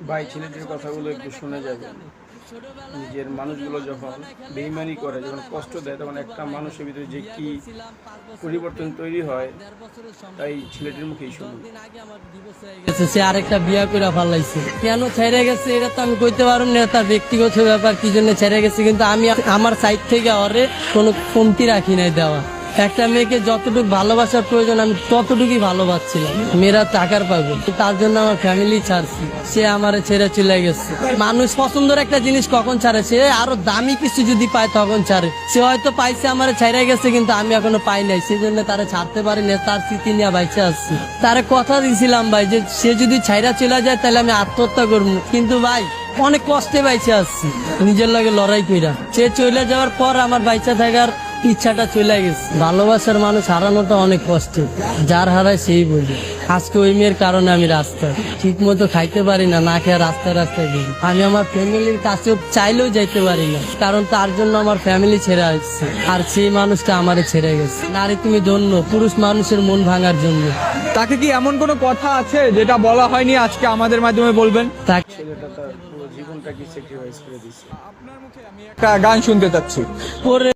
ভাই ছেলেটির কথাগুলো একটু শুনে যাবেন। নিজের মানুষগুলো যখন বেইমানি করে, যখন কষ্ট দেয়, তখন একটা মানুষের ভিতরে যে কি পরিবর্তন তৈরি হয়, তাই ছেলেটির মুখেই শুনুন। সে আরেকটা বিয়া করে ফেলাইছে, কেন ছেড়ে গেছে এটা তো আমি কইতে পারব না, তার ব্যক্তিগত ব্যাপার কি জন্য ছেড়ে গেছে, কিন্তু আমি আমার সাইড থেকে ওরে কোনো কমতি রাখি নাই দেওয়া। একটা মেয়েকে যতটুকু ভালোবাসার প্রয়োজন আমি ততটুকুই ভালোবাসছিলাম। মেয়েরা টাকার পাগল, তার জন্য আমার ফ্যামিলি ছাড়ছি, সে আমারে ছেড়ে চলে গেছে। মানুষ পছন্দের একটা জিনিস কখন ছাড়ে, সে আরো দামি কিছু যদি পায় তখন ছাড়ে। সে হয়তো পাইছে আমারে ছেড়ে গেছে, কিন্তু আমি এখনো পাই নাই, সেই জন্য তারে ছাড়তে পারি না, তার স্মৃতি নিয়ে বাইচে আসছি। তারে কথা দিয়েছিলাম ভাই যে সে যদি ছাইরা চলে যায় তাহলে আমি আত্মহত্যা করবো, কিন্তু ভাই অনেক কষ্টে বাইচে আসছি নিজের লাগে লড়াই কইরা। সে চলে যাওয়ার পর আমার বাইচা থাকার ইচ্ছাটা চলে গেছে। ভালোবাসার মানুষ হারানোটা অনেক কষ্ট, যার হারায় সেই বোঝে। আজকে ওই মেয়ের কারণে আমি রাস্তায় ঠিক মতো খাইতে পারি না, না খেয়ে রাস্তায় রাস্তায় ঘুরি। আমি আমার ফ্যামিলির কাছেও চাইলেও যাইতে পারি না, কারণ তার জন্য আমার ফ্যামিলি ছেড়ে আসছে, আর সেই মানুষটা আমারে ছেড়ে গেছে। নারী তুমি ধন্য, পুরুষ মানুষের মন ভাঙার জন্য। তাকে কি এমন কোনো কথা আছে যেটা বলা হয়নি, আজকে আমাদের মাধ্যমে বলবেন? তাকে ছেলেটা তার পুরো জীবনটাকে স্যাক্রিফাইস করে দিচ্ছে। আপনার মুখে আমি একটা গান শুনতে চাচ্ছি। পরে